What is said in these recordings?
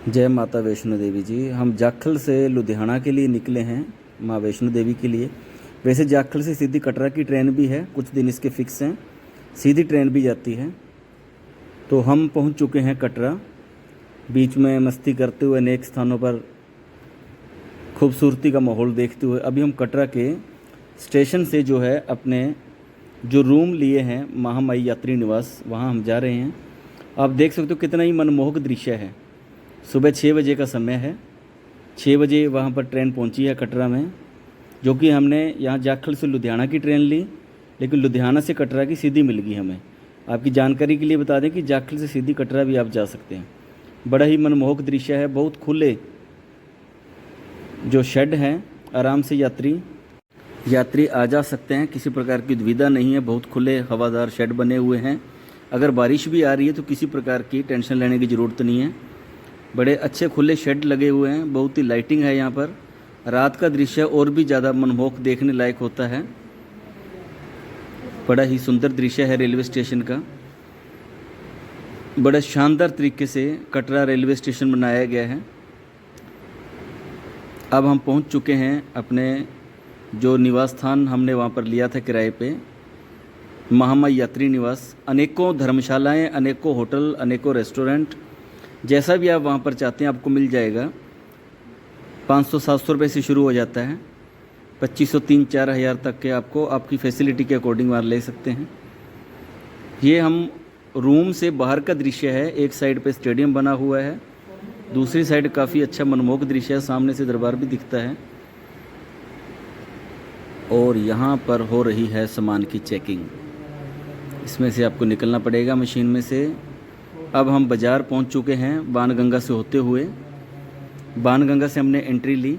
जय माता वैष्णो देवी जी। हम जाखल से लुधियाना के लिए निकले हैं, माँ वैष्णो देवी के लिए। वैसे जाखल से सीधी कटरा की ट्रेन भी है, कुछ दिन इसके फिक्स हैं, सीधी ट्रेन भी जाती है। तो हम पहुंच चुके हैं कटरा। बीच में मस्ती करते हुए अनेक स्थानों पर खूबसूरती का माहौल देखते हुए अभी हम कटरा के स्टेशन से जो है अपने जो रूम लिए हैं महामाई यात्री निवास, वहाँ हम जा रहे हैं। आप देख सकते हो कितना ही मनमोहक दृश्य है। सुबह 6 बजे का समय है। 6 बजे वहाँ पर ट्रेन पहुँची है कटरा में, जो कि हमने यहाँ जाखल से लुधियाना की ट्रेन ली, लेकिन लुधियाना से कटरा की सीधी मिल गई हमें। आपकी जानकारी के लिए बता दें कि जाखल से सीधी कटरा भी आप जा सकते हैं। बड़ा ही मनमोहक दृश्य है। बहुत खुले जो शेड हैं, आराम से यात्री आ जा सकते हैं, किसी प्रकार की दुविधा नहीं है। बहुत खुले हवादार शेड बने हुए हैं। अगर बारिश भी आ रही है तो किसी प्रकार की टेंशन लेने की ज़रूरत नहीं है। बड़े अच्छे खुले शेड लगे हुए हैं, बहुत ही लाइटिंग है यहाँ पर। रात का दृश्य और भी ज़्यादा मनमोहक देखने लायक होता है। बड़ा ही सुंदर दृश्य है रेलवे स्टेशन का। बड़ा शानदार तरीके से कटरा रेलवे स्टेशन बनाया गया है। अब हम पहुँच चुके हैं अपने जो निवास स्थान हमने वहाँ पर लिया था किराए पे, महामाई यात्री निवास। अनेकों धर्मशालाएँ, अनेकों होटल, अनेकों रेस्टोरेंट, जैसा भी आप वहाँ पर चाहते हैं आपको मिल जाएगा। 500-700 रुपये से शुरू हो जाता है। 2500, 3-4 हज़ार तक के आपको आपकी फैसिलिटी के अकॉर्डिंग वहाँ ले सकते हैं। ये हम रूम से बाहर का दृश्य है। एक साइड पे स्टेडियम बना हुआ है, दूसरी साइड काफ़ी अच्छा मनमोहक दृश्य है। सामने से दरबार भी दिखता है। और यहाँ पर हो रही है सामान की चेकिंग। इसमें से आपको निकलना पड़ेगा मशीन में से। अब हम बाज़ार पहुंच चुके हैं बाणगंगा से होते हुए। बाणगंगा से हमने एंट्री ली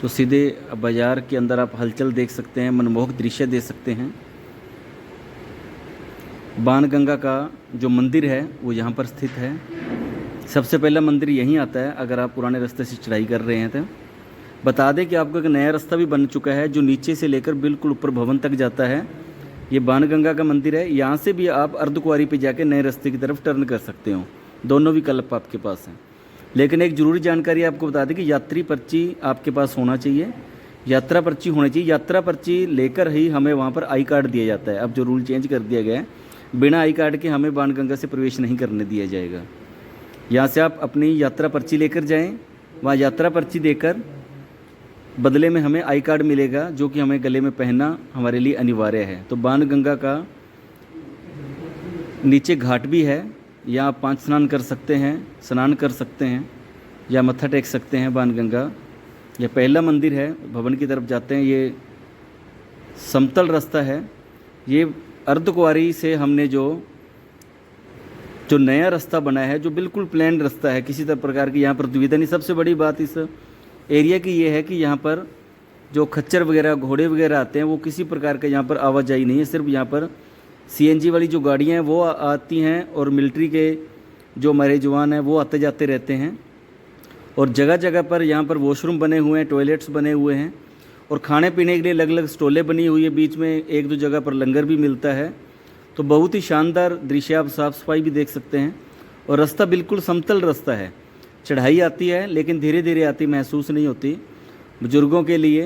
तो सीधे बाज़ार के अंदर आप हलचल देख सकते हैं, मनमोहक दृश्य देख सकते हैं। बाणगंगा का जो मंदिर है वो यहाँ पर स्थित है। सबसे पहला मंदिर यहीं आता है अगर आप पुराने रास्ते से चढ़ाई कर रहे हैं तो। बता दें कि आपको एक नया रास्ता भी बन चुका है जो नीचे से लेकर बिल्कुल ऊपर भवन तक जाता है। ये बाणगंगा का मंदिर है। यहाँ से भी आप अर्धकुंवारी पे जाके नए रास्ते की तरफ टर्न कर सकते हो। दोनों विकल्प आपके पास हैं। लेकिन एक ज़रूरी जानकारी आपको बता दें कि यात्री पर्ची आपके पास होना चाहिए, यात्रा पर्ची होनी चाहिए। यात्रा पर्ची लेकर ही हमें वहाँ पर आई कार्ड दिया जाता है। अब जो रूल चेंज कर दिया गया है, बिना आई कार्ड के हमें बाणगंगा से प्रवेश नहीं करने दिया जाएगा। यहाँ से आप अपनी यात्रा पर्ची लेकर जाएँ, वहाँ यात्रा पर्ची देकर बदले में हमें आई कार्ड मिलेगा, जो कि हमें गले में पहनना हमारे लिए अनिवार्य है। तो बाणगंगा का नीचे घाट भी है, यहाँ आप 5 स्नान कर सकते हैं, स्नान कर सकते हैं या मत्था टेक सकते हैं। बाणगंगा यह पहला मंदिर है। भवन की तरफ जाते हैं। ये समतल रास्ता है। ये अर्धकुंवारी से हमने जो नया रास्ता बनाया है, जो बिल्कुल प्लेन रास्ता है, किसी तरह प्रकार की यहाँ पर दुविधा नहीं। सबसे बड़ी बात इस एरिया की ये है कि यहाँ पर जो खच्चर वगैरह, घोड़े वगैरह आते हैं, वो किसी प्रकार का यहाँ पर आवाजाही नहीं है। सिर्फ यहाँ पर सीएनजी वाली जो गाड़ियाँ हैं वो आती हैं, और मिलिट्री के जो हमारे जवान हैं वो आते जाते रहते हैं। और जगह जगह पर यहाँ पर वॉशरूम बने हुए हैं, टॉयलेट्स बने हुए हैं, और खाने पीने के लिए अलग अलग स्टॉलें बनी हुई है। बीच में 1-2 जगह पर लंगर भी मिलता है। तो बहुत ही शानदार दृश्य। आप साफ़ सफाई भी देख सकते हैं। और रास्ता बिल्कुल समतल रास्ता है। चढ़ाई आती है लेकिन धीरे धीरे आती, महसूस नहीं होती। बुज़ुर्गों के लिए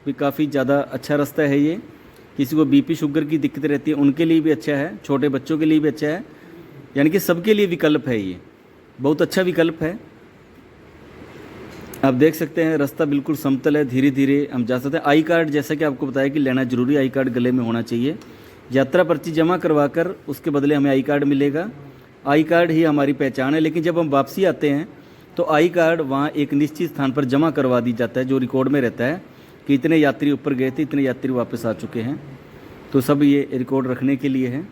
भी काफ़ी ज़्यादा अच्छा रास्ता है ये। किसी को बीपी शुगर की दिक्कत रहती है उनके लिए भी अच्छा है, छोटे बच्चों के लिए भी अच्छा है। यानी कि सबके लिए विकल्प है। ये बहुत अच्छा विकल्प है। आप देख सकते हैं रास्ता बिल्कुल समतल है, धीरे धीरे हम जा सकते हैं। आई कार्ड, जैसा कि आपको बताया कि लेना जरूरी, आई कार्ड गले में होना चाहिए। यात्रा पर्ची जमा करवाकर उसके बदले हमें आई कार्ड मिलेगा। आई कार्ड ही हमारी पहचान है। लेकिन जब हम वापसी आते हैं तो आई कार्ड वहाँ एक निश्चित स्थान पर जमा करवा दी जाता है, जो रिकॉर्ड में रहता है कि इतने यात्री ऊपर गए थे, इतने यात्री वापस आ चुके हैं। तो सब ये रिकॉर्ड रखने के लिए है।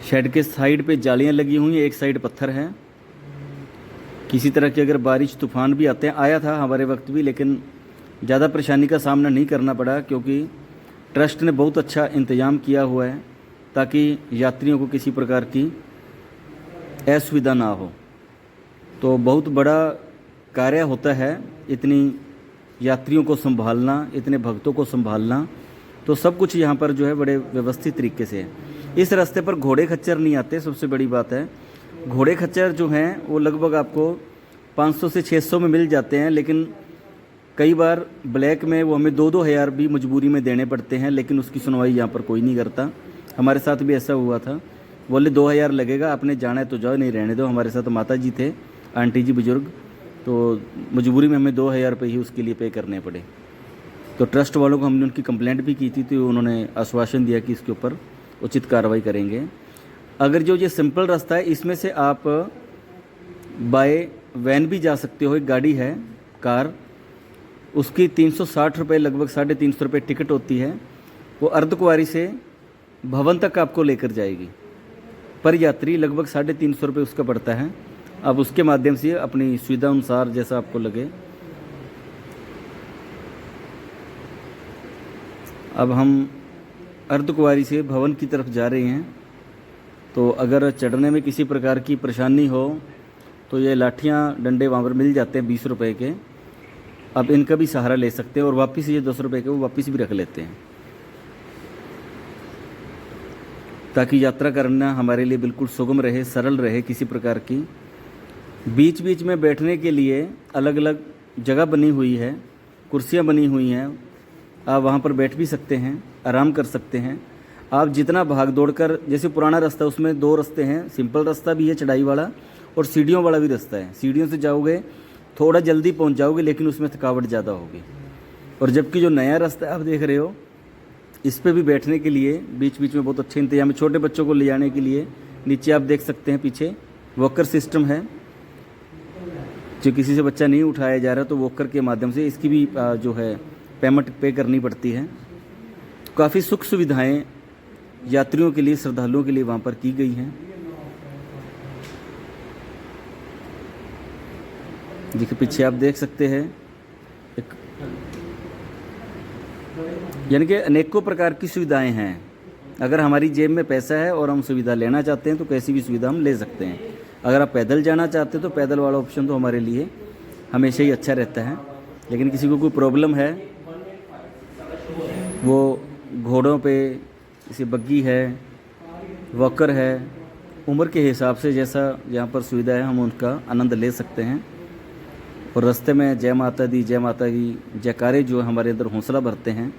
शेड के साइड पे जालियाँ लगी हुई हैं, एक साइड पत्थर है। किसी तरह की अगर बारिश तूफान भी आते हैं, आया था हमारे वक्त भी, लेकिन ज़्यादा परेशानी का सामना नहीं करना पड़ा, क्योंकि ट्रस्ट ने बहुत अच्छा इंतज़ाम किया हुआ है ताकि यात्रियों को किसी प्रकार की असुविधा ना हो। तो बहुत बड़ा कार्य होता है इतनी यात्रियों को संभालना, इतने भक्तों को संभालना। तो सब कुछ यहाँ पर जो है बड़े व्यवस्थित तरीके से है। इस रास्ते पर घोड़े खच्चर नहीं आते, सबसे बड़ी बात है। घोड़े खच्चर जो हैं वो लगभग आपको 500 से 600 में मिल जाते हैं, लेकिन कई बार ब्लैक में वो हमें 2-2 हज़ार भी मजबूरी में देने पड़ते हैं, लेकिन उसकी सुनवाई यहाँ पर कोई नहीं करता। हमारे साथ भी ऐसा हुआ था, बोले 2,000 लगेगा, आपने जाना है तो जाओ, नहीं रहने दो। हमारे साथ माता जी थे, आंटी जी बुजुर्ग, तो मजबूरी में हमें 2,000 रुपये ही उसके लिए पे करने पड़े। तो ट्रस्ट वालों को हमने उनकी कंप्लेंट भी की थी, तो उन्होंने आश्वासन दिया कि इसके ऊपर उचित कार्रवाई करेंगे। अगर जो ये सिंपल रास्ता है, इसमें से आप बाय वैन भी जा सकते हो। एक गाड़ी है कार, उसकी 360 रुपये, लगभग 350 रुपये टिकट होती है। वो अर्धकुंवारी से भवन तक आपको लेकर जाएगी। पर यात्री लगभग 350 रुपये उसका पड़ता है। आप उसके माध्यम से अपनी सुविधा अनुसार जैसा आपको लगे। अब हम अर्धकुंवारी से भवन की तरफ जा रहे हैं, तो अगर चढ़ने में किसी प्रकार की परेशानी हो तो ये लाठियाँ डंडे वहाँ पर मिल जाते हैं 20 रुपये के, आप इनका भी सहारा ले सकते हैं। और वापस ये 10 रुपये के वो वापस भी रख लेते हैं, ताकि यात्रा करना हमारे लिए बिल्कुल सुगम रहे, सरल रहे। किसी प्रकार की बीच बीच में बैठने के लिए अलग अलग जगह बनी हुई है, कुर्सियाँ बनी हुई हैं, आप वहाँ पर बैठ भी सकते हैं, आराम कर सकते हैं। आप जितना भाग दौड़ कर, जैसे पुराना रास्ता, उसमें 2 रास्ते हैं, सिंपल रास्ता भी है चढ़ाई वाला और सीढ़ियों वाला भी रास्ता है। सीढ़ियों से जाओगे थोड़ा जल्दी पहुँच जाओगे, लेकिन उसमें थकावट ज़्यादा होगी। और जबकि जो नया रास्ता आप देख रहे हो, इस पे भी बैठने के लिए बीच बीच में बहुत अच्छे इंतजाम है। छोटे बच्चों को ले जाने के लिए नीचे आप देख सकते हैं, पीछे वॉकर सिस्टम है। जो किसी से बच्चा नहीं उठाया जा रहा तो वॉकर के माध्यम से इसकी भी जो है पेमेंट पे करनी पड़ती है। काफ़ी सुख सुविधाएं यात्रियों के लिए, श्रद्धालुओं के लिए वहाँ पर की गई हैं। देखिए पीछे आप देख सकते हैं, एक यानी कि अनेकों प्रकार की सुविधाएं हैं। अगर हमारी जेब में पैसा है और हम सुविधा लेना चाहते हैं तो कैसी भी सुविधा हम ले सकते हैं। अगर आप पैदल जाना चाहते हैं तो पैदल वाला ऑप्शन तो हमारे लिए हमेशा ही अच्छा रहता है। लेकिन किसी को कोई प्रॉब्लम है, वो घोड़ों पे, जैसे बग्गी है, वॉकर है, उम्र के हिसाब से जैसा यहाँ पर सुविधा है हम उनका आनंद ले सकते हैं। और रास्ते में जय माता दी, जय माता की जयकारे जो हमारे अंदर हौसला भरते हैं।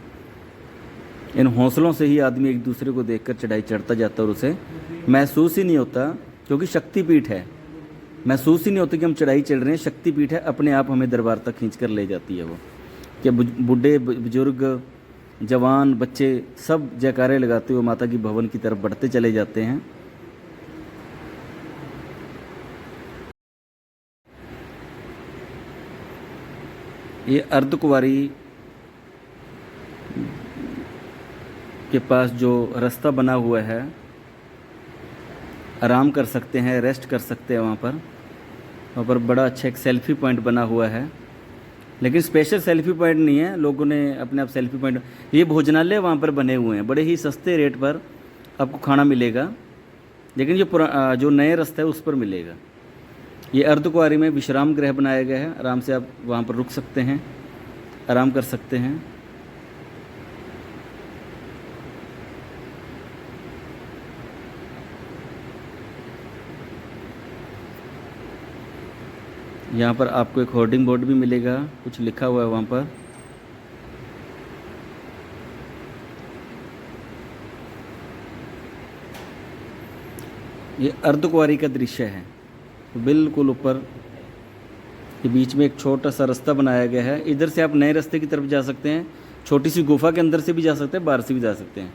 इन हौसलों से ही आदमी एक दूसरे को देखकर चढ़ाई चढ़ता जाता है और उसे महसूस ही नहीं होता, क्योंकि शक्तिपीठ है, महसूस ही नहीं होता कि हम चढ़ाई चढ़ रहे हैं। शक्तिपीठ है, अपने आप हमें दरबार तक खींच कर ले जाती है वो। कि बूढ़े बुजुर्ग, जवान, बच्चे सब जयकारे लगाते हुए माता की भवन की तरफ बढ़ते चले जाते हैं। ये अर्धकुंवारी के पास जो रास्ता बना हुआ है, आराम कर सकते हैं, रेस्ट कर सकते हैं। वहाँ पर बड़ा अच्छा एक सेल्फी पॉइंट बना हुआ है, लेकिन स्पेशल सेल्फी पॉइंट नहीं है, लोगों ने अपने आप सेल्फी पॉइंट। ये भोजनालय वहाँ पर बने हुए हैं, बड़े ही सस्ते रेट पर आपको खाना मिलेगा, लेकिन जो नए रास्ता है उस पर मिलेगा। ये अर्धकुंवारी में विश्राम गृह बनाया गया है, आराम से आप वहाँ पर रुक सकते हैं, आराम कर सकते हैं। यहाँ पर आपको एक होर्डिंग बोर्ड भी मिलेगा, कुछ लिखा हुआ है वहाँ पर। ये अर्धकुंवारी का दृश्य है, बिल्कुल ऊपर ये बीच में एक छोटा सा रास्ता बनाया गया है। इधर से आप नए रास्ते की तरफ जा सकते हैं, छोटी सी गुफा के अंदर से भी जा सकते हैं, बाहर से भी जा सकते हैं।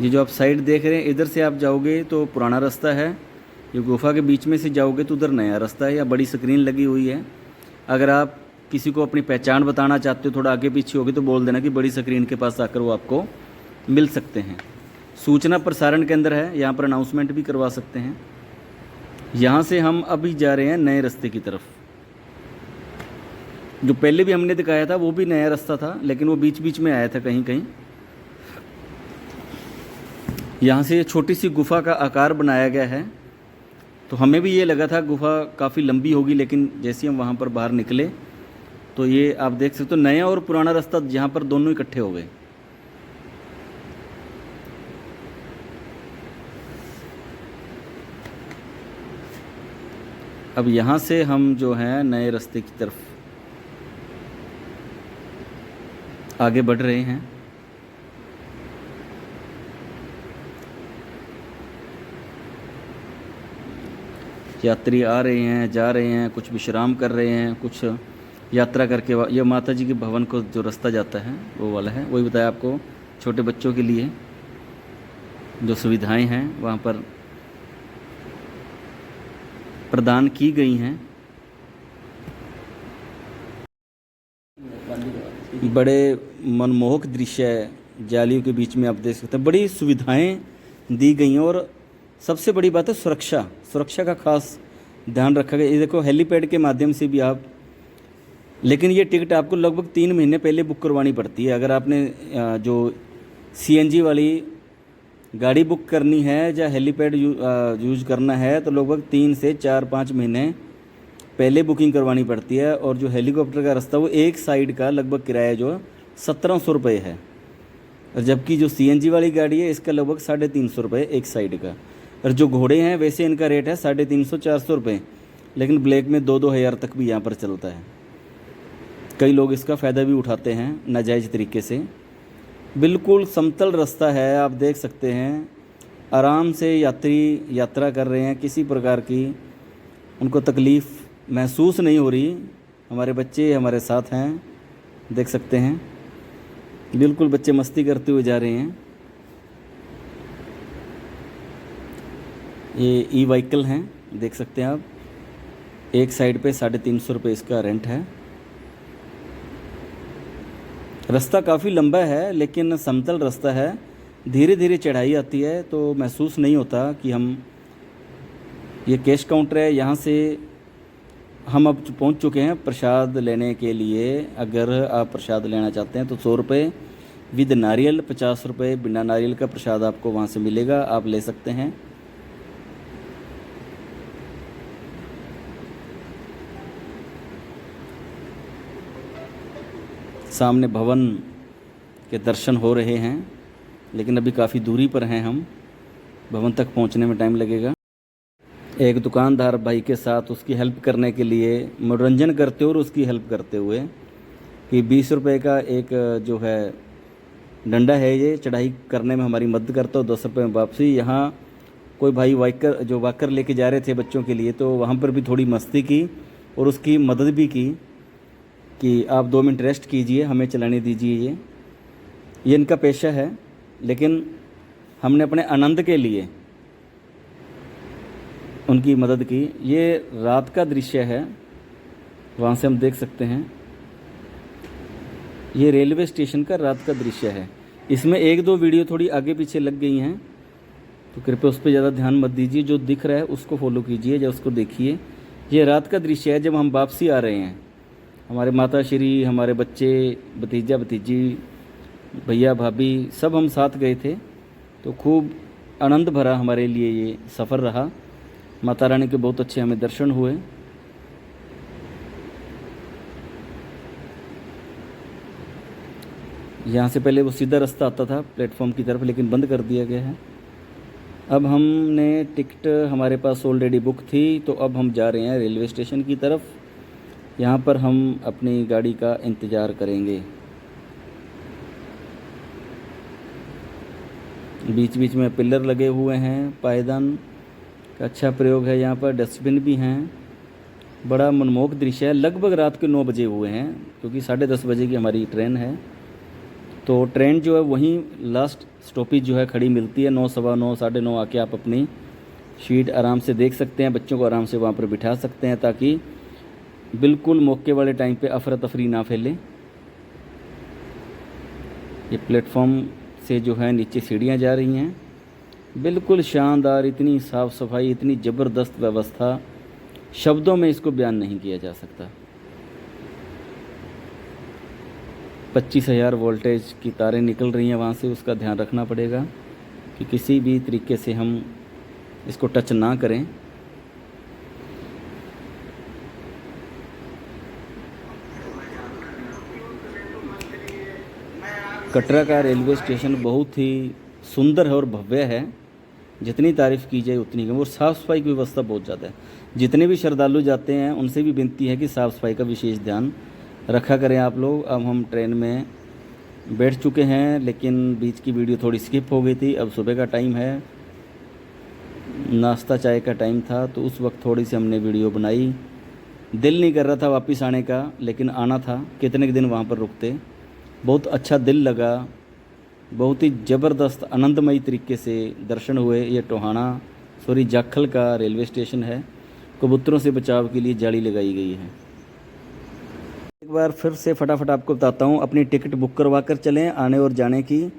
ये जो आप साइड देख रहे हैं, इधर से आप जाओगे तो पुराना रास्ता है, ये गुफा के बीच में से जाओगे तो उधर नया रास्ता है। या बड़ी स्क्रीन लगी हुई है, अगर आप किसी को अपनी पहचान बताना चाहते हो, थोड़ा आगे पीछे होगे तो बोल देना कि बड़ी स्क्रीन के पास आकर वो आपको मिल सकते हैं। सूचना प्रसारण केंद्र है, यहाँ पर अनाउंसमेंट भी करवा सकते हैं। यहाँ से हम अभी जा रहे हैं नए रास्ते की तरफ। जो पहले भी हमने दिखाया था वो भी नया रास्ता था, लेकिन वो बीच बीच में आया था कहीं कहीं। यहाँ से छोटी सी गुफा का आकार बनाया गया है, तो हमें भी ये लगा था गुफा काफ़ी लंबी होगी, लेकिन जैसे हम वहाँ पर बाहर निकले तो ये आप देख सकते हो नया और पुराना रास्ता जहाँ पर दोनों इकट्ठे हो गए। अब यहाँ से हम जो हैं नए रास्ते की तरफ आगे बढ़ रहे हैं। यात्री आ रहे हैं, जा रहे हैं, कुछ विश्राम कर रहे हैं, कुछ यात्रा करके ये माता जी के भवन को जो रास्ता जाता है वो वाला है। वही बताया आपको, छोटे बच्चों के लिए जो सुविधाएं हैं वहाँ पर प्रदान की गई हैं। बड़े मनमोहक दृश्य है, जालियों के बीच में आप देख सकते हैं, बड़ी सुविधाएं दी गई हैं। और सबसे बड़ी बात है सुरक्षा का खास ध्यान रखा गया। ये देखो हेलीपैड के माध्यम से भी आप, लेकिन ये टिकट आपको लगभग 3 महीने पहले बुक करवानी पड़ती है। अगर आपने जो सीएनजी वाली गाड़ी बुक करनी है या हेलीपैड यूज करना है तो लगभग 3 से 4-5 महीने पहले बुकिंग करवानी पड़ती है। और जो हेलीकॉप्टर का रास्ता वो एक साइड का लगभग किराया जो 1700 रुपये है, और जबकि जो सीएनजी वाली गाड़ी है इसका लगभग 350 रुपये एक साइड का। और जो घोड़े हैं वैसे इनका रेट है 350-400 रुपये, लेकिन ब्लैक में 2-2 हज़ार तक भी यहाँ पर चलता है। कई लोग इसका फ़ायदा भी उठाते हैं नाजायज़ तरीके से। बिल्कुल समतल रास्ता है, आप देख सकते हैं, आराम से यात्री यात्रा कर रहे हैं, किसी प्रकार की उनको तकलीफ़ महसूस नहीं हो रही। हमारे बच्चे हमारे साथ हैं, देख सकते हैं, बिल्कुल बच्चे मस्ती करते हुए जा रहे हैं। ये ई व्हीकल हैं, देख सकते हैं आप, एक साइड पे 350 रुपये इसका रेंट है। रास्ता काफ़ी लंबा है लेकिन समतल रास्ता है, धीरे धीरे चढ़ाई आती है तो महसूस नहीं होता कि हम, ये कैश काउंटर है, यहाँ से हम अब पहुँच चुके हैं प्रसाद लेने के लिए। अगर आप प्रसाद लेना चाहते हैं तो 100 रुपये विद नारियल, 50 रुपये बिना नारियल का प्रसाद आपको वहाँ से मिलेगा, आप ले सकते हैं। सामने भवन के दर्शन हो रहे हैं, लेकिन अभी काफ़ी दूरी पर हैं हम, भवन तक पहुंचने में टाइम लगेगा। एक दुकानदार भाई के साथ उसकी हेल्प करने के लिए, मनोरंजन करते हुए और उसकी हेल्प करते हुए, कि 20 रुपये का एक जो है डंडा है, ये चढ़ाई करने में हमारी मदद करता हो, 10 रुपये में वापसी। यहाँ कोई भाई वाकर लेके जा रहे थे बच्चों के लिए, तो वहाँ पर भी थोड़ी मस्ती की और उसकी मदद भी की कि आप 2 मिनट रेस्ट कीजिए, हमें चलाने दीजिए। ये इनका पेशा है, लेकिन हमने अपने आनंद के लिए उनकी मदद की। ये रात का दृश्य है, वहाँ से हम देख सकते हैं, ये रेलवे स्टेशन का रात का दृश्य है। इसमें 1-2 वीडियो थोड़ी आगे पीछे लग गई हैं, तो कृपया उस पर ज़्यादा ध्यान मत दीजिए। जो दिख रहा है उसको फॉलो कीजिए या उसको देखिए। ये रात का दृश्य है जब हम वापसी आ रहे हैं। हमारे माता श्री, हमारे बच्चे, भतीजा भतीजी, भैया भाभी सब हम साथ गए थे, तो खूब आनंद भरा हमारे लिए ये सफ़र रहा। माता रानी के बहुत अच्छे हमें दर्शन हुए। यहाँ से पहले वो सीधा रास्ता आता था प्लेटफॉर्म की तरफ, लेकिन बंद कर दिया गया है। अब हमने टिकट हमारे पास ऑलरेडी बुक थी, तो अब हम जा रहे हैं रेलवे स्टेशन की तरफ। यहाँ पर हम अपनी गाड़ी का इंतज़ार करेंगे। बीच बीच में पिलर लगे हुए हैं, पायदान का अच्छा प्रयोग है, यहाँ पर डस्टबिन भी हैं। बड़ा मनमोहक दृश्य है। लगभग रात के 9 बजे हुए हैं, क्योंकि 10:30 बजे की हमारी ट्रेन है। तो ट्रेन जो है वहीं लास्ट स्टॉपेज जो है खड़ी मिलती है, 9, सवा 9, 9:30 आके आप अपनी सीट आराम से देख सकते हैं, बच्चों को आराम से वहाँ पर बिठा सकते हैं, ताकि बिल्कुल मौके वाले टाइम पे अफरा तफरी ना फैले। ये प्लेटफॉर्म से जो है नीचे सीढ़ियाँ जा रही हैं, बिल्कुल शानदार, इतनी साफ़ सफाई, इतनी ज़बरदस्त व्यवस्था, शब्दों में इसको बयान नहीं किया जा सकता। 25,000 वोल्टेज की तारें निकल रही हैं वहाँ से, उसका ध्यान रखना पड़ेगा कि किसी भी तरीके से हम इसको टच ना करें। कटरा का रेलवे स्टेशन बहुत ही सुंदर है और भव्य है। जितनी तारीफ़ की जाए उतनी कम। और साफ़ सफाई की व्यवस्था बहुत ज़्यादा है। जितने भी श्रद्धालु जाते हैं उनसे भी विनती है कि साफ़ सफाई का विशेष ध्यान रखा करें आप लोग। अब हम ट्रेन में बैठ चुके हैं, लेकिन बीच की वीडियो थोड़ी स्किप हो गई थी। अब सुबह का टाइम है, नाश्ता चाय का टाइम था, तो उस वक्त थोड़ी सी हमने वीडियो बनाई। दिल नहीं कर रहा था वापस आने का, लेकिन आना था। कितने दिन वहाँ पर रुकते। बहुत अच्छा दिल लगा, बहुत ही ज़बरदस्त आनंदमयी तरीके से दर्शन हुए। ये जाखल का रेलवे स्टेशन है। कबूतरों से बचाव के लिए जाली लगाई गई है। एक बार फिर से फटाफट आपको बताता हूँ, अपनी टिकट बुक करवा कर चलें आने और जाने की,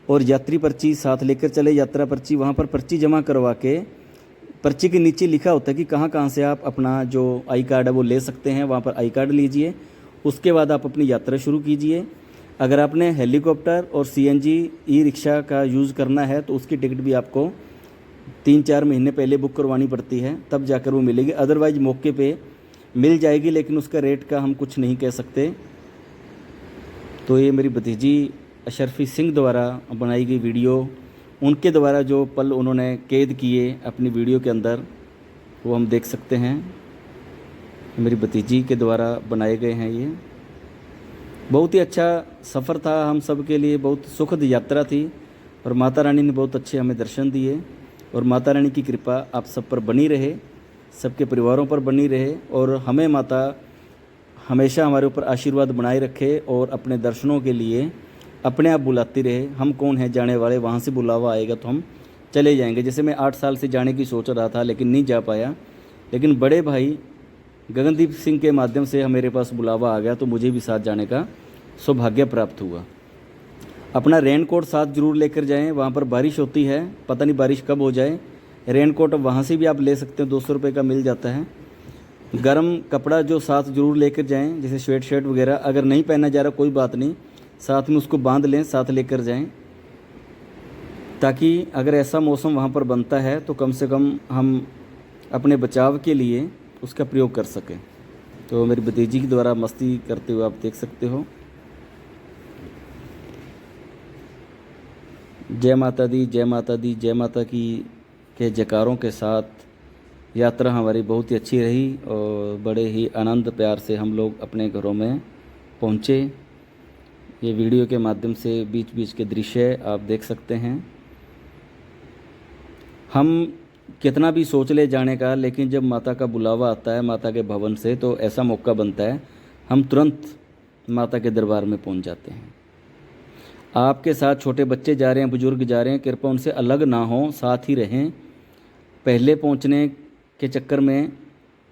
और यात्री पर्ची साथ लेकर चले। यात्रा पर्ची, वहाँ पर पर्ची जमा करवा के, पर्ची के नीचे लिखा होता है कि कहाँ कहाँ से आप अपना जो आई कार्ड है वो ले सकते हैं। वहाँ पर आई कार्ड लीजिए, उसके बाद आप अपनी यात्रा शुरू कीजिए। अगर आपने हेलीकॉप्टर और सीएनजी ई रिक्शा का यूज़ करना है तो उसकी टिकट भी आपको 3-4 महीने पहले बुक करवानी पड़ती है, तब जाकर वो मिलेगी। अदरवाइज़ मौके पे मिल जाएगी, लेकिन उसका रेट का हम कुछ नहीं कह सकते। तो ये मेरी भतीजी अशरफी सिंह द्वारा बनाई गई वीडियो, उनके द्वारा जो पल उन्होंने कैद किए अपनी वीडियो के अंदर, वो हम देख सकते हैं। मेरी भतीजी के द्वारा बनाए गए हैं ये। बहुत ही अच्छा सफ़र था हम सब के लिए, बहुत सुखद यात्रा थी, और माता रानी ने बहुत अच्छे हमें दर्शन दिए। और माता रानी की कृपा आप सब पर बनी रहे, सबके परिवारों पर बनी रहे, और हमें माता हमेशा हमारे ऊपर आशीर्वाद बनाए रखे और अपने दर्शनों के लिए अपने आप बुलाती रहे। हम कौन हैं जाने वाले, वहाँ से बुलावा आएगा तो हम चले जाएंगे। जैसे मैं 8 साल से जाने की सोच रहा था, लेकिन नहीं जा पाया, लेकिन बड़े भाई गगनदीप सिंह के माध्यम से मेरे पास बुलावा आ गया, तो मुझे भी साथ जाने का सौभाग्य प्राप्त हुआ। अपना रेनकोट साथ ज़रूर लेकर जाएं, वहाँ पर बारिश होती है, पता नहीं बारिश कब हो जाए। रेनकोट वहाँ से भी आप ले सकते हैं, 200 रुपये का मिल जाता है। गर्म कपड़ा जो साथ ज़रूर लेकर जाएं, जैसे स्वेट शर्ट वगैरह। अगर नहीं पहना जा रहा कोई बात नहीं, साथ में उसको बांध लें, साथ लेकर जाएं, ताकि अगर ऐसा मौसम वहाँ पर बनता है तो कम से कम हम अपने बचाव के लिए उसका प्रयोग कर सकें। तो मेरी भतीजी के द्वारा मस्ती करते हुए आप देख सकते हो। जय माता दी, जय माता दी, जय माता की के जयकारों के साथ यात्रा हमारी बहुत ही अच्छी रही, और बड़े ही आनंद प्यार से हम लोग अपने घरों में पहुँचे। ये वीडियो के माध्यम से बीच बीच के दृश्य आप देख सकते हैं। हम कितना भी सोच ले जाने का, लेकिन जब माता का बुलावा आता है माता के भवन से, तो ऐसा मौका बनता है हम तुरंत माता के दरबार में पहुंच जाते हैं। आपके साथ छोटे बच्चे जा रहे हैं, बुजुर्ग जा रहे हैं, कृपया उनसे अलग ना हो, साथ ही रहें। पहले पहुंचने के चक्कर में,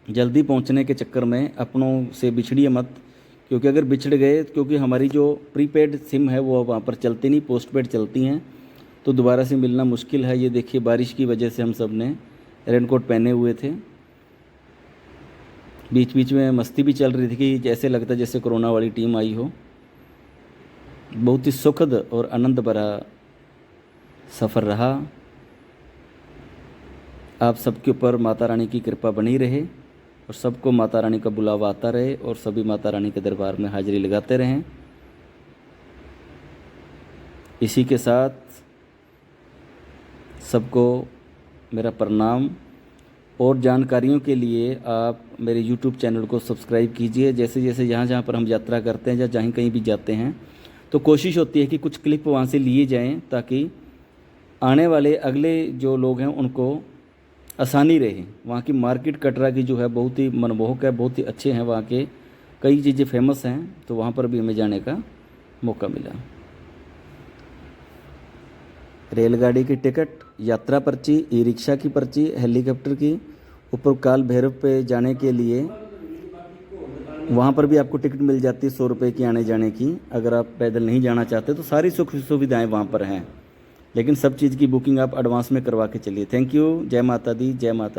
जल्दी पहुंचने के चक्कर में अपनों से बिछड़िए मत, क्योंकि अगर बिछड़ गए, क्योंकि हमारी जो प्रीपेड सिम है वो वहाँ पर चलती नहीं, पोस्टपेड चलती हैं, तो दोबारा से मिलना मुश्किल है। ये देखिए बारिश की वजह से हम सब ने रेनकोट पहने हुए थे। बीच बीच में मस्ती भी चल रही थी कि जैसे लगता जैसे कोरोना वाली टीम आई हो। बहुत ही सुखद और आनंद भरा सफ़र रहा। आप सबके ऊपर माता रानी की कृपा बनी रहे, और सबको माता रानी का बुलावा आता रहे, और सभी माता रानी के दरबार में हाजिरी लगाते रहें। इसी के साथ सबको मेरा प्रणाम, और जानकारियों के लिए आप मेरे YouTube चैनल को सब्सक्राइब कीजिए। जैसे जैसे जहाँ पर हम यात्रा करते हैं या जहाँ कहीं भी जाते हैं, तो कोशिश होती है कि कुछ क्लिप वहाँ से लिए जाएं, ताकि आने वाले अगले जो लोग हैं उनको आसानी रहे। वहाँ की मार्केट कटरा की जो है बहुत ही मनमोहक है, बहुत ही अच्छे हैं वहाँ के, कई चीज़ें फेमस हैं, तो वहाँ पर भी हमें जाने का मौका मिला। रेलगाड़ी की टिकट, यात्रा पर्ची, ई रिक्शा की पर्ची, हेलीकॉप्टर की, ऊपर काल भैरव पे जाने के लिए वहाँ पर भी आपको टिकट मिल जाती है 100 रुपये की आने जाने की। अगर आप पैदल नहीं जाना चाहते तो सारी सुख सुविधाएं वहाँ पर हैं, लेकिन सब चीज़ की बुकिंग आप एडवांस में करवा के चलिए। Thank you. जय माता दी, जय माता।